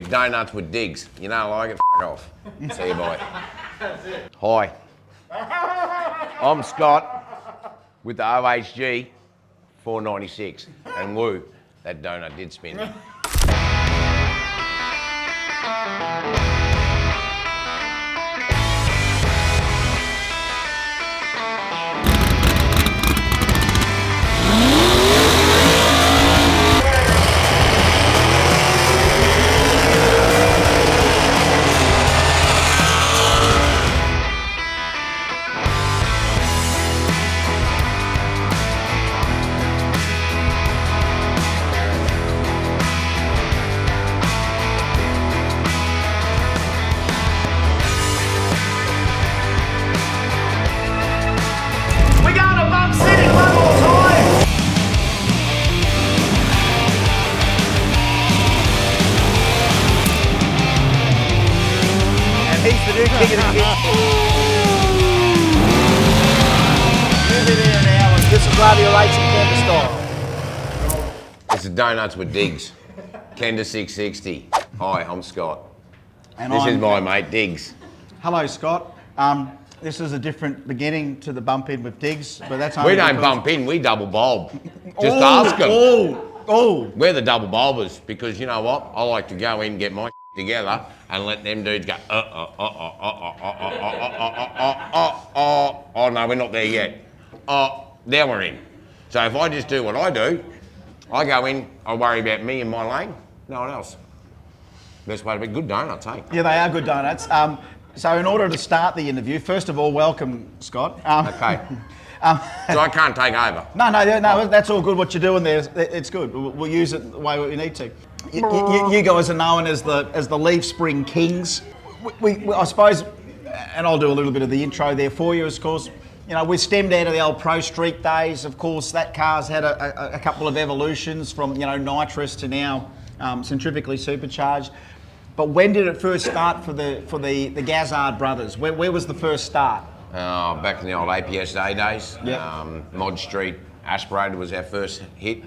donuts with digs. You don't like it, f*** off. See you, boy. That's it. Hi. I'm Scott with the OHG 496. And woo, that donut did spin me. This is Radial Kenda style. It's the donuts with digs. Kenda 660. Hi, I'm Scott. And this is my mate, Diggs. Hello, Scott. This is a different beginning to the bump in with Diggs, but that's we don't bump in, we double bulb. Just ask them. We're the double bulbers because you know what? I like to go in, get my together, and let them dudes go. Oh no, we're not there yet. Now we're in. So if I just do what I do, I go in, I worry about me and my lane, no one else. Best way to be good donuts, hey? Yeah, they are good donuts. So in order to start the interview, first of all, welcome, Scott. Okay. So I can't take over? No, that's all good what you're doing there. It's good. We'll use it the way we need to. You guys are known as the Leaf Spring Kings. I suppose, and I'll do a little bit of the intro there for you, of course. You know, we stemmed out of the old Pro Street days. Of course, that car's had a couple of evolutions from, you know, nitrous to now centrifugally supercharged. But when did it first start for the Gazzard brothers? Where was the first start? Back in the old APSA days. Yep. Mod Street Aspirated was our first hit.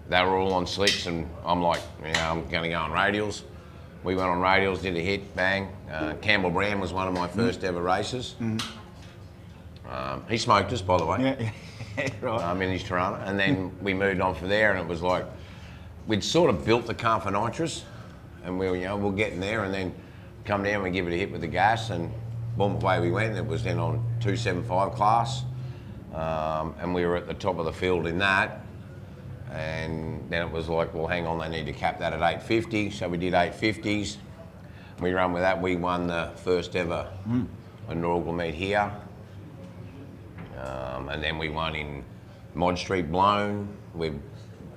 They were all on slicks, and I'm like, you know, I'm going to go on radials. We went on radials, did a hit, bang. Campbell Brown was one of my first ever races. He smoked us, by the way. Yeah, right. In his Toronto, and then we moved on from there, and it was like we'd sort of built the car for nitrous, and we're getting there, and then come down and give it a hit with the gas, and boom, away we went. It was then on 275 class, and we were at the top of the field in that. And then it was like, well, hang on, they need to cap that at 850, so we did 850s. We ran with that. We won the first ever inaugural meet here. And then we won in Mod Street Blown. We've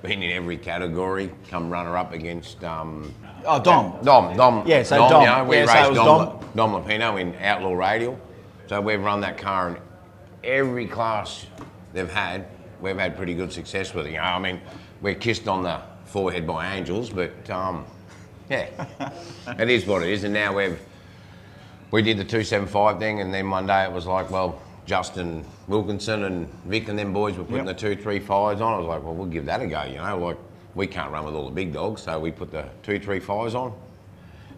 been in every category, come runner-up against... Dom. Yeah, so Dom. You know, we yeah, raced so Dom Lapino in Outlaw Radial. So we've run that car in every class they've had. We've had pretty good success with it. You know, I mean, we're kissed on the forehead by angels, but yeah, it is what it is. And now we did the 275 thing, and then one day it was like, well, Justin Wilkinson and Vic and them boys were putting the 235s on. I was like, well, we'll give that a go. You know, like we can't run with all the big dogs, so we put the 235s on,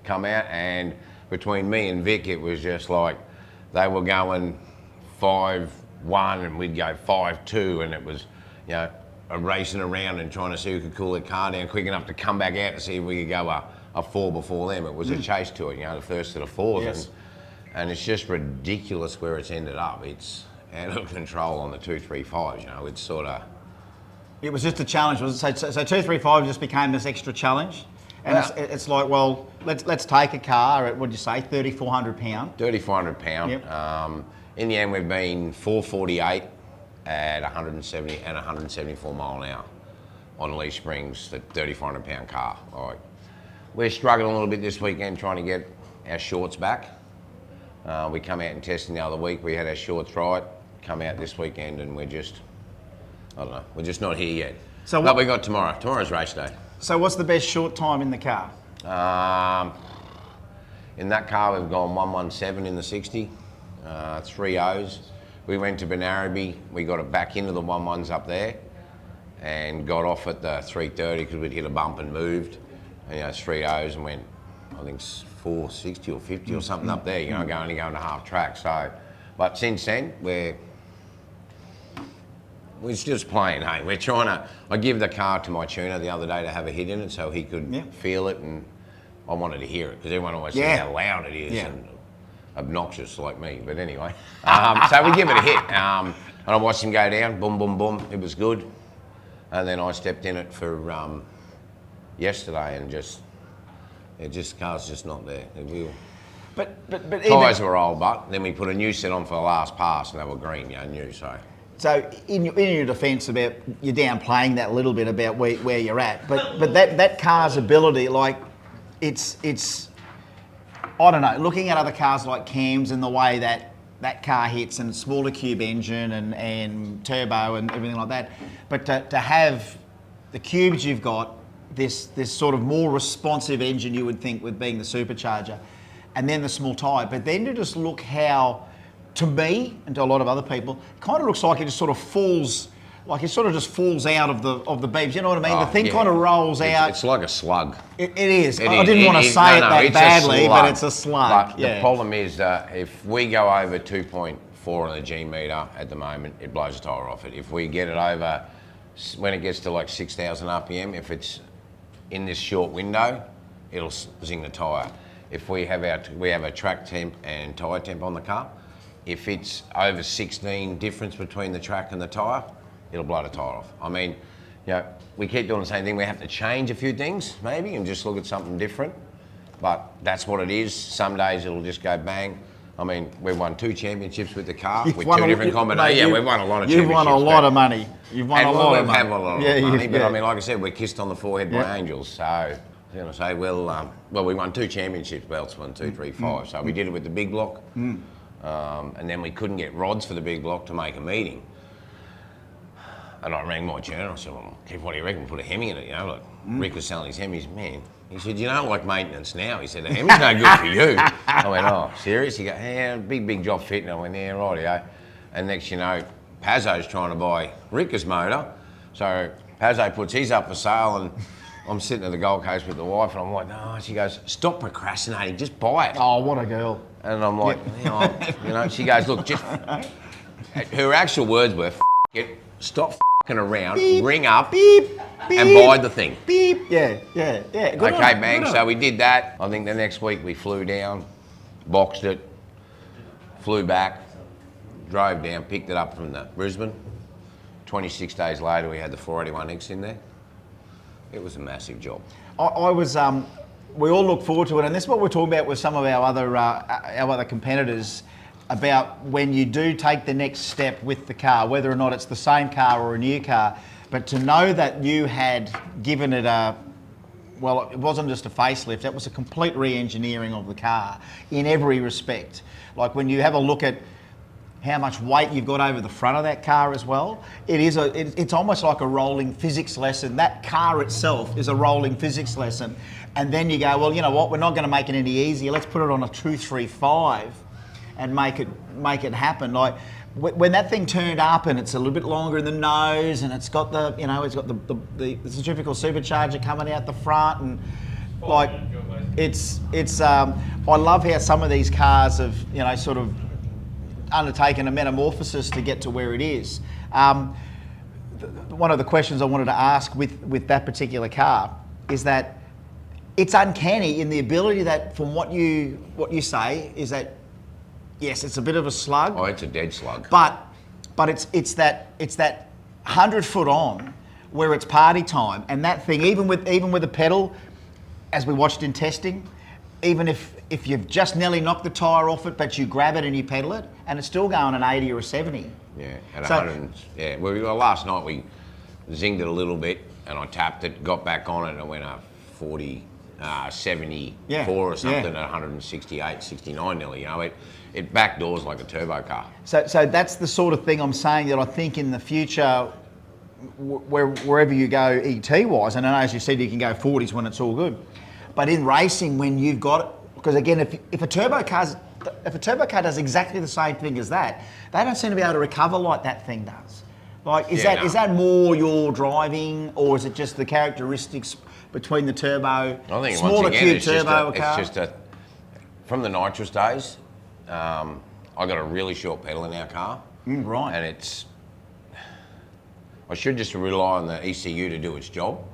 come out, and between me and Vic, it was just like they were going 5-1 and we'd go 5-2, and it was, you know, racing around and trying to see who could cool the car down quick enough to come back out to see if we could go a 4 before them. It was a chase to it, you know, the first of the 4s. Yes. And it's just ridiculous where it's ended up. It's out of control on the 235s, you know, it's sort of... It was just a challenge, was it? So 235 just became this extra challenge? And it's like, well, let's take a car at, what'd you say, 3,400 pound? 3,400 pound. Yep. In the end, we've been 448 at 170 and 174 mile an hour on Leaf Springs, the 3,400 pound car. Like, we're struggling a little bit this weekend trying to get our shorts back. We come out and testing the other week. We had our shorts right. Come out this weekend, and we're just, I don't know, we're just not here yet. So but we got tomorrow. Tomorrow's race day. So what's the best short time in the car? In that car, we've gone 117 in the 60, 3 O's. We went to Benaraby. We got it back into the 1-1s up there, and got off at the 330 because we'd hit a bump and moved. And, 3 O's and went I think it's 460 or 50 or something up there, you know, only going to half track. So, but since then, we're just playing, hey. We're trying to, I give the car to my tuner the other day to have a hit in it so he could feel it, and I wanted to hear it because everyone always says how loud it is and obnoxious like me. But anyway, so we give it a hit. And I watched him go down, boom, boom, boom. It was good. And then I stepped in it for yesterday, and car's just not there. But tyres were old, but then we put a new set on for the last pass, and they were green, new. So in your defence about you're downplaying that a little bit about where you're at, but that car's ability, like it's I don't know. Looking at other cars like Cam's and the way that car hits, and smaller cube engine and turbo and everything like that, but to have the cubes you've got, this sort of more responsive engine you would think with being the supercharger, and then the small tyre, but then to just look how, to me and to a lot of other people, it kind of looks like it just sort of falls, like it sort of just falls out of the beams. You know what I mean? The thing kind of rolls out. It's like a slug. It is. I didn't want to say it that badly, but it's a slug. But the problem is that if we go over 2.4 on the G meter at the moment, it blows the tyre off it. If we get it over, when it gets to like 6,000 RPM, if it's in this short window, it'll zing the tyre. If we have a track temp and tyre temp on the car, if it's over 16 difference between the track and the tyre, it'll blow the tyre off. I mean, you know, we keep doing the same thing. We have to change a few things maybe and just look at something different, but that's what it is. Some days it'll just go bang. I mean, we've won 2 championships with the car with 2 different combinations. Yeah, we've won a lot of championships. You've won a lot of money. You've won a lot of money. We've had a lot of money, but I mean, like I said, we're kissed on the forehead by angels. So I was going to say, well, we won 2 championships, belts 1, 2, 3, 5. So we did it with the big block. And then we couldn't get rods for the big block to make a meeting. And I rang my tuner, I said, well, Kev, what do you reckon? Put a Hemi in it, you know, like Rick was selling his Hemis, man. He said, you don't like maintenance now. He said, the Hemi's no good for you. I went, oh, serious? He goes, yeah, big job fitting. I went, yeah, rightio. And next you know, Pazzo's trying to buy Rick's motor. So Pazzo puts his up for sale, and I'm sitting at the Gold Coast with the wife, and I'm like, no, she goes, stop procrastinating, just buy it. Oh, what a girl. And I'm like, you know, she goes, look, just, her actual words were, it, stop around, beep, ring up, beep, and buy the thing. Beep. Yeah. Good okay, bang, so we did that. I think the next week we flew down, boxed it, flew back, drove down, picked it up from the Brisbane. 26 days later, we had the 481X in there. It was a massive job. I was, we all look forward to it, and this is what we're talking about with some of our other competitors, about when you do take the next step with the car, whether or not it's the same car or a new car, but to know that you had given it well, it wasn't just a facelift, it was a complete re-engineering of the car in every respect. Like when you have a look at how much weight you've got over the front of that car as well, it's almost like a rolling physics lesson. That car itself is a rolling physics lesson. And then you go, well, you know what, we're not going to make it any easier. Let's put it on a 235 and make it happen. Like when that thing turned up and it's a little bit longer in the nose and it's got the, you know, it's got the centrifugal supercharger coming out the front, and like it's I love how some of these cars have, you know, sort of undertaken a metamorphosis to get to where it is. One of the questions I wanted to ask with that particular car is that it's uncanny in the ability that, from what you say, is that yes, it's a bit of a slug. Oh, it's a dead slug. But it's that 100 foot on where it's party time, and that thing, even with the pedal, as we watched in testing, even if you've just nearly knocked the tyre off it, but you grab it and you pedal it, and it's still going an 80 or a 70. Yeah, at 100. Yeah, well, last night we zinged it a little bit, and I tapped it, got back on it, and it went up 40, 74 or something at 168, 69 nearly. You know, it backdoors like a turbo car. So that's the sort of thing I'm saying that I think in the future, wherever you go ET-wise, and I know as you said you can go 40s when it's all good, but in racing when you've got it, because again, if a turbo car does exactly the same thing as that, they don't seem to be able to recover like that thing does. Like, is that more your driving, or is it just the characteristics between the turbo, I think smaller once again, cube it's turbo car? it's just a, from the nitrous days, I got a really short pedal in our car. Right. And I should just rely on the ECU to do its job,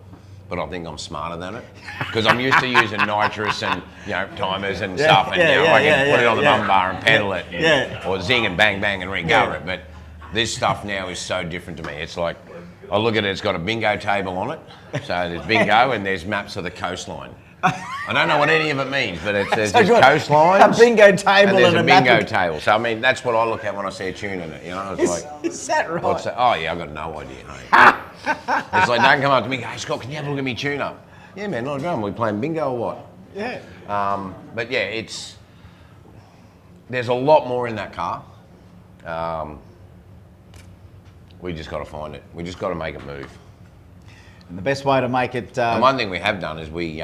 but I think I'm smarter than it. Because I'm used to using nitrous and, timers and stuff, and I can put it on the bum bar and pedal it, or zing and bang bang and re-go it. But this stuff now is so different to me. It's like, I look at it, it's got a bingo table on it. So there's bingo and there's maps of the coastline. I don't know what any of it means, but there's coastlines. A bingo table and there's and a bingo map. table. So I mean, that's what I look at when I see a tune in it. It's like, Is that right? what's that? Oh yeah, I've got no idea. Mate. It's like, don't come up to me, hey Scott, can you have a look at me tune up? Yeah, man, not a drum. We playing bingo or what? Yeah. But yeah, there's a lot more in that car. We just got to find it. We just got to make it move. And the best way to make it. And one thing we have done is we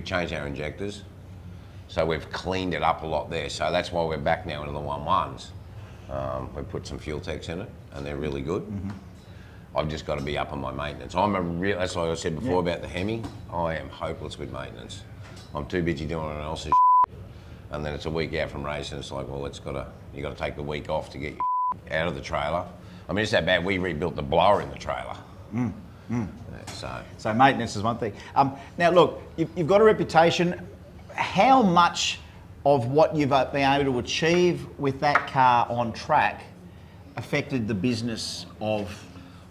changed our injectors, so we've cleaned it up a lot there. So that's why we're back now into the 1.1s. We put some fuel techs in it, and they're really good. I've just got to be up on my maintenance. That's like I said before about the Hemi. I am hopeless with maintenance. I'm too busy doing anyone else's shit. And then it's a week out from racing. It's like, well, you got to take the week off to get your out of the trailer. I mean, it's that bad. We rebuilt the blower in the trailer. So maintenance is one thing. Now look, you've got a reputation. How much of what you've been able to achieve with that car on track affected the business of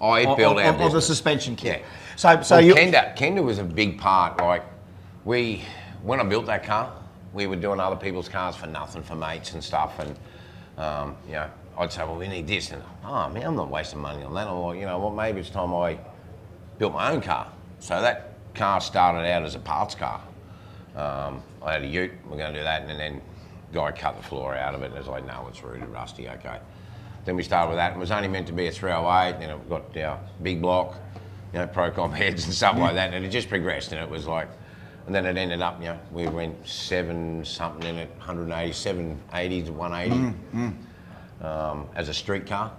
the suspension kit? Yeah. So Kenda was a big part. Like when I built that car, we were doing other people's cars for nothing, for mates and stuff, and I'd say, well, we need this, and man, I'm not wasting money on that. I'm like, you know what, maybe it's time I built my own car. So that car started out as a parts car. I had a ute, we're going to do that, and then the guy cut the floor out of it, and it was like, no, it's rooted rusty, okay. Then we started with that, and it was only meant to be a 308, then it got big block, Procom heads and stuff like that, and it just progressed, and it was like, and then it ended up, we went 7 something in it, 180, 780 to 180 as a street car.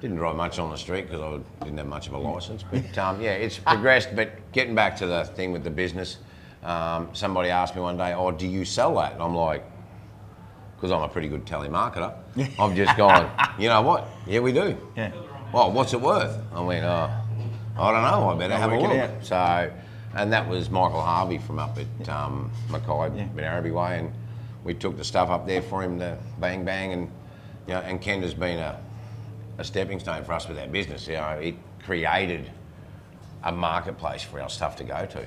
Didn't drive much on the street because I didn't have much of a license, but it's progressed. But getting back to the thing with the business, somebody asked me one day, "Oh, do you sell that?" And I'm like, because I'm a pretty good telemarketer, I've just gone, you know what? Yeah, we do. Yeah. Well, what's it worth? I went, I don't know. I better have a look. So, and that was Michael Harvey from up at Mackay, Benarabi Way, and we took the stuff up there for him to bang bang, and and Kenda's been a stepping stone for us with our business. It created a marketplace for our stuff to go to.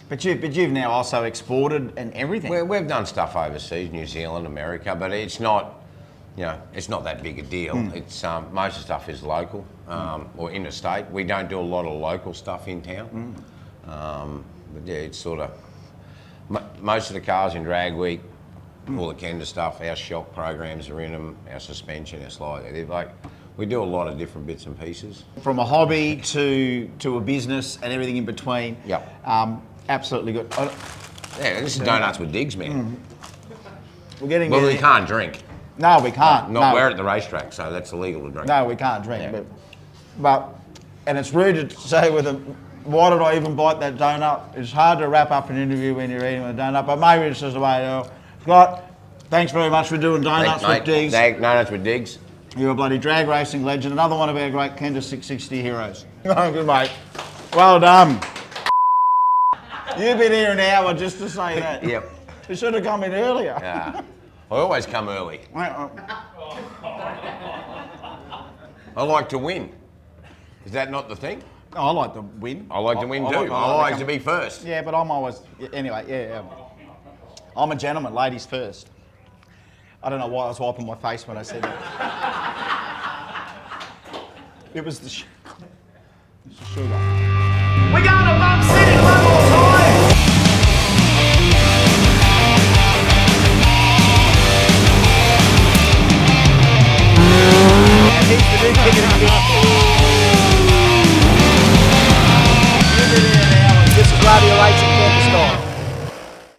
But you've now also exported and everything. We've done stuff overseas, New Zealand, America, but it's not, it's not that big a deal. It's most of the stuff is local or interstate. We don't do a lot of local stuff in town. But yeah, it's sort of most of the cars in Drag Week, all the Kenda stuff, our shock programs are in them, our suspension, our slide. We do a lot of different bits and pieces. From a hobby to a business and everything in between. Yep. Absolutely good. Yeah, this is donuts with digs, man. We're getting well, we can't drink. No, we can't. We're at the racetrack, so that's illegal to drink. No, we can't drink. Yeah. But and it's rude to say why did I even bite that donut? It's hard to wrap up an interview when you're eating a donut, but maybe it's just the way it is. Scott, thanks very much for doing Donuts with Digs. Donuts with Digs. You're a bloody drag racing legend. Another one of our great Kenda 660 heroes. Good, mate. Well done. You've been here an hour just to say that. Yep. You should have come in earlier. Yeah. I always come early. I like to win. Is that not the thing? Oh, I like to win. I like to win too. I like to be first. Yeah, but I'm always... Anyway, yeah. I'm a gentleman, ladies first. I don't know why I was wiping my face when I said that. It was the sugar.